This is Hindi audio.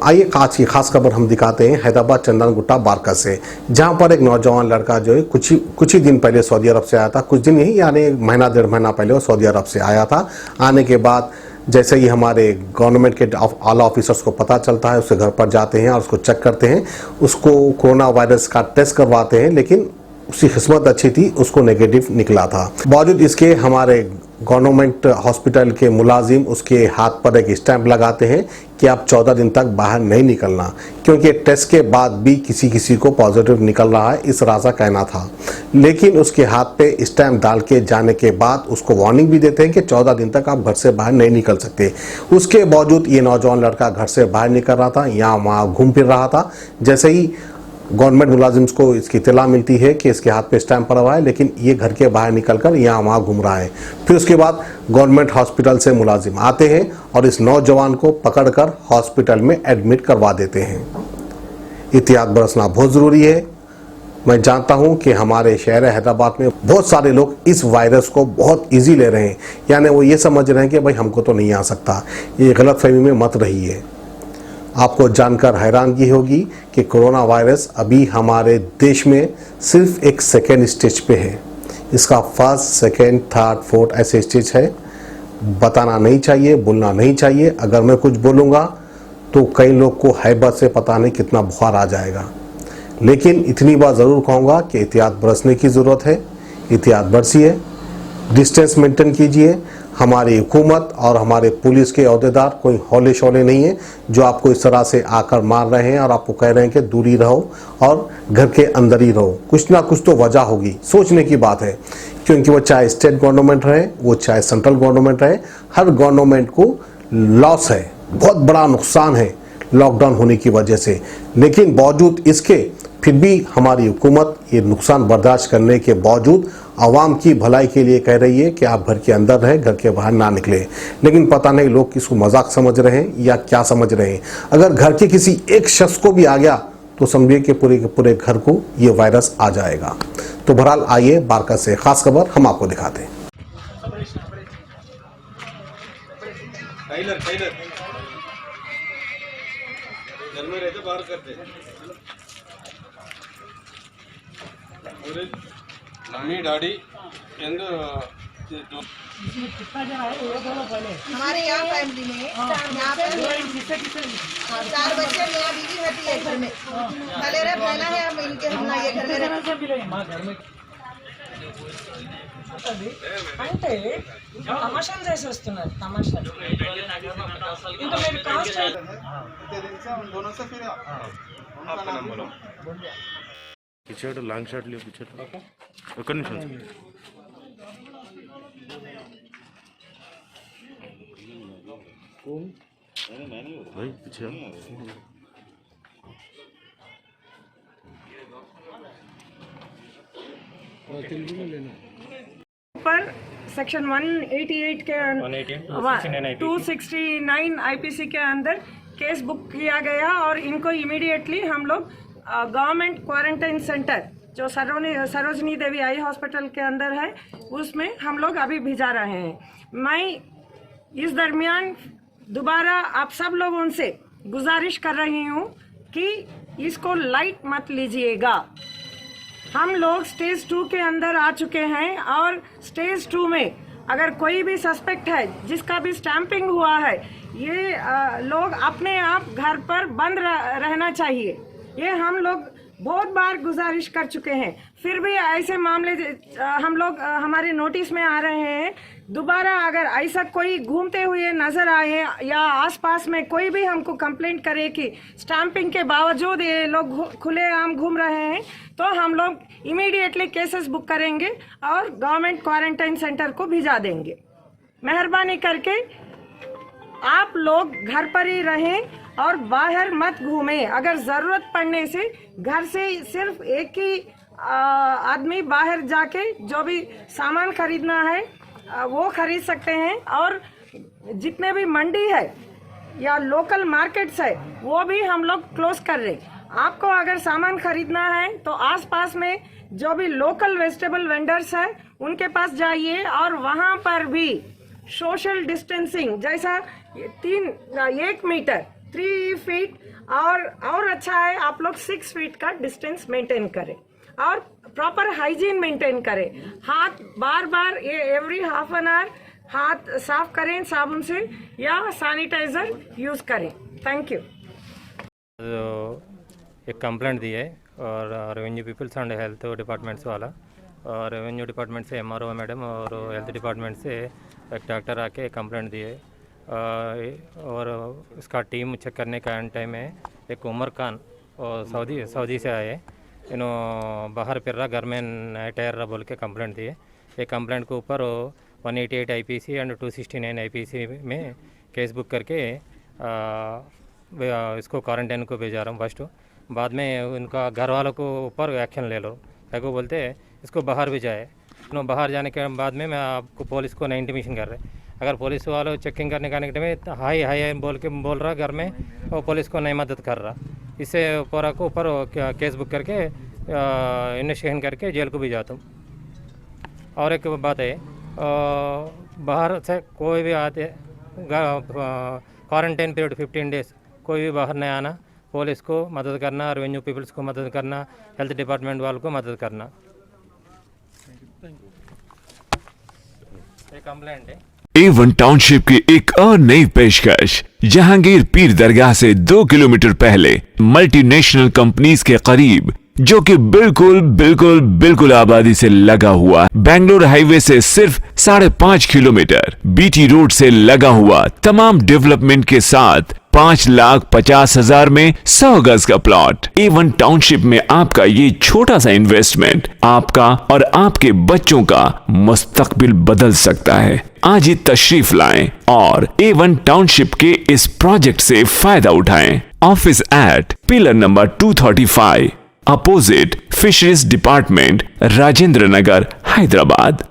आइए आज की खास खबर हम दिखाते हैं हैदराबाद चंदन गुट्टा बारका से, जहां पर एक नौजवान लड़का जो है कुछ ही दिन पहले सऊदी अरब से आया था। कुछ दिन ही यानी महीना डेढ़ महीना पहले वो सऊदी अरब से आया था। आने के बाद जैसे ही हमारे गवर्नमेंट के आला ऑफिसर्स को पता चलता है, उसके घर पर जाते हैं और उसको चेक करते हैं, उसको कोरोना वायरस का टेस्ट करवाते हैं। लेकिन उसकी किस्मत अच्छी थी, उसको नेगेटिव निकला था। बावजूद इसके हमारे गवर्नमेंट हॉस्पिटल के मुलाजिम उसके हाथ पर एक स्टैंप लगाते हैं कि आप 14 दिन तक बाहर नहीं निकलना, क्योंकि टेस्ट के बाद भी किसी को पॉजिटिव निकल रहा है, इस तरह का कहना था। लेकिन उसके हाथ पे स्टैंप डाल के जाने के बाद उसको वार्निंग भी देते हैं कि 14 दिन तक आप घर से बाहर नहीं निकल सकते। उसके बावजूद ये नौजवान लड़का घर से बाहर निकल रहा था, यहाँ वहाँ घूम फिर रहा था। जैसे ही गवर्नमेंट मुलाजिम्स को इसकी इत्तला मिलती है कि इसके हाथ पे स्टैंप पड़ा हुआ है, लेकिन ये घर के बाहर निकलकर यहाँ वहाँ घूम रहा है। फिर उसके बाद गवर्नमेंट हॉस्पिटल से मुलाजिम आते हैं और इस नौजवान को पकड़कर हॉस्पिटल में एडमिट करवा देते हैं। एहतियात बरतना बहुत ज़रूरी है। मैं जानता हूँ कि हमारे शहर हैदराबाद में बहुत सारे लोग इस वायरस को बहुत ईजी ले रहे हैं, यानी वो ये समझ रहे हैं कि भाई हमको तो नहीं आ सकता। ये गलतफहमी में मत रहिए। आपको जानकर हैरानगी होगी कि कोरोना वायरस अभी हमारे देश में सिर्फ एक सेकेंड स्टेज पे है। इसका फर्स्ट, सेकेंड, थर्ड, फोर्थ ऐसे स्टेज है। बताना नहीं चाहिए, बोलना नहीं चाहिए। अगर मैं कुछ बोलूँगा तो कई लोग को हैबत से पता नहीं कितना बुखार आ जाएगा। लेकिन इतनी बात ज़रूर कहूँगा कि एहतियात बरतने की ज़रूरत है। एहतियात बरतिए, डिस्टेंस मेंटेन कीजिए। हमारी हुकूमत और हमारे पुलिस के अहदेदार कोई हौले शौले नहीं है जो आपको इस तरह से आकर मार रहे हैं और आपको कह रहे हैं कि दूरी रहो और घर के अंदर ही रहो। कुछ ना कुछ तो वजह होगी, सोचने की बात है। क्योंकि वो चाहे स्टेट गवर्नमेंट रहे, वो चाहे सेंट्रल गवर्नमेंट रहे, हर गवर्नमेंट को लॉस है, बहुत बड़ा नुकसान है लॉकडाउन होने की वजह से। लेकिन बावजूद इसके फिर भी हमारी हुकूमत ये नुकसान बर्दाश्त करने के बावजूद आवाम की भलाई के लिए कह रही है कि आप घर के अंदर रहें, घर के बाहर ना निकले। लेकिन पता नहीं लोग इसको मजाक समझ रहे हैं या क्या समझ रहे हैं। अगर घर के किसी एक शख्स को भी आ गया तो समझिए कि पूरे के पूरे घर को ये वायरस आ जाएगा। तो बहरहाल आइए बारका से खास खबर हम आपको दिखाते हैं। घर में रहते बाहर करते मम्मी डैडी कितना जन आए वो बोलो पहले। हमारे यहाँ फैमिली में यहाँ पर 4 बच्चे, मेरा बीवी रहती है घर में। पहले रे पहला है हम इनके हम ना ये घर में रहते। మా घर में అంటే తమాషాలు చేసి వస్తున్నారు తమాషాలు ఇంకా మీరు కాస్ట్ पीछे लॉन्ग शॉट लियो पीछे एक निमिषం भाई पीछे पर सेक्शन 188 के 269 आईपीसी के अंदर केस बुक किया गया और इनको इमीडिएटली हम लोग गवर्नमेंट क्वारंटाइन सेंटर जो सरोजनी देवी आई हॉस्पिटल के अंदर है उसमें हम लोग अभी भिजा रहे हैं। मैं इस दरमियान दोबारा आप सब लोगों से गुजारिश कर रही हूँ कि इसको लाइट मत लीजिएगा। हम लोग स्टेज 2 के अंदर आ चुके हैं और स्टेज 2 में अगर कोई भी सस्पेक्ट है जिसका भी स्टैंपिंग हुआ है, ये लोग अपने आप घर पर बंद रहना चाहिए। ये हम लोग बहुत बार गुजारिश कर चुके हैं, फिर भी ऐसे मामले हम लोग हमारे नोटिस में आ रहे हैं। दोबारा अगर ऐसा कोई घूमते हुए नज़र आए या आसपास में कोई भी हमको कंप्लेंट करे कि स्टैंपिंग के बावजूद ये लोग खुलेआम घूम रहे हैं, तो हम लोग इमीडिएटली केसेस बुक करेंगे और गवर्नमेंट क्वारंटाइन सेंटर को भिजा देंगे। मेहरबानी करके आप लोग घर पर ही रहें और बाहर मत घूमें। अगर ज़रूरत पड़ने से घर से सिर्फ एक ही आदमी बाहर जाके जो भी सामान खरीदना है वो खरीद सकते हैं और जितने भी मंडी है या लोकल मार्केट्स है वो भी हम लोग क्लोज कर रहे हैं। आपको अगर सामान खरीदना है तो आसपास में जो भी लोकल वेजिटेबल वेंडर्स है उनके पास जाइए और वहाँ पर भी सोशल डिस्टेंसिंग जैसा 1 मीटर 3 फीट और अच्छा है आप लोग 6 फीट का डिस्टेंस मेंटेन करें और प्रॉपर हाइजीन मेंटेन करें। हाथ बार बार एवरी हाफ एन आवर हाथ साफ करें साबुन से या सैनिटाइजर यूज करें। Thank you. एक कंप्लेंट दी है और revenue peoples and health departments वाला, और रेवेन्यू डिपार्टमेंट से MRO मैडम और हेल्थ डिपार्टमेंट से एक डॉक्टर आके कंप्लेंट दी है। और इसका टीम चेक करने का एंड टाइम है। एक उमर खान और सऊदी से आए, इन्हों बाहर फिर रहा घर में टायर रहा बोल के कंप्लेंट दी है। ये कंप्लेंट के ऊपर 188 IPC एंड 269 IPC में केस बुक करके इसको क्वारंटाइन को भेजा रहा हूँ फर्स्ट। बाद में उनका घर वालों को ऊपर एक्शन ले लो, क्या बोलते हैं इसको बाहर भी जाए। बाहर जाने के बाद में मैं आपको पुलिस को 9 इंटीमेशन कर रहे। अगर पुलिस वालों चेकिंग करने का टाइम हाई हाई बोल रहा घर में, और पुलिस को नहीं मदद कर रहा। इससे पूरा को ऊपर केस बुक करके इन्वेस्टिगेशन करके जेल को भी जाता हूँ। और एक बात है, बाहर से कोई भी आते क्वारंटाइन पीरियड 15 डेज कोई भी बाहर नहीं आना, पुलिस को मदद करना, रेवेन्यू पीपल्स को मदद करना, हेल्थ डिपार्टमेंट वालों को मदद करना। एक कंप्लेंट है A1 टाउनशिप की एक और नई पेशकश। जहांगीर पीर दरगाह से 2 किलोमीटर पहले मल्टीनेशनल कंपनीज के करीब, जो कि बिल्कुल आबादी से लगा हुआ, बेंगलोर हाईवे से सिर्फ 5.5 किलोमीटर, BT रोड से लगा हुआ, तमाम डेवलपमेंट के साथ 5,50,000 में 100 गज का प्लॉट। A1 टाउनशिप में आपका ये छोटा सा इन्वेस्टमेंट आपका और आपके बच्चों का मुस्तकबिल बदल सकता है। आज ही तशरीफ लाएं और A1 टाउनशिप के इस प्रोजेक्ट से फायदा उठाएं। Office at pillar number 235 opposite fisheries department, Rajendra Nagar, Hyderabad.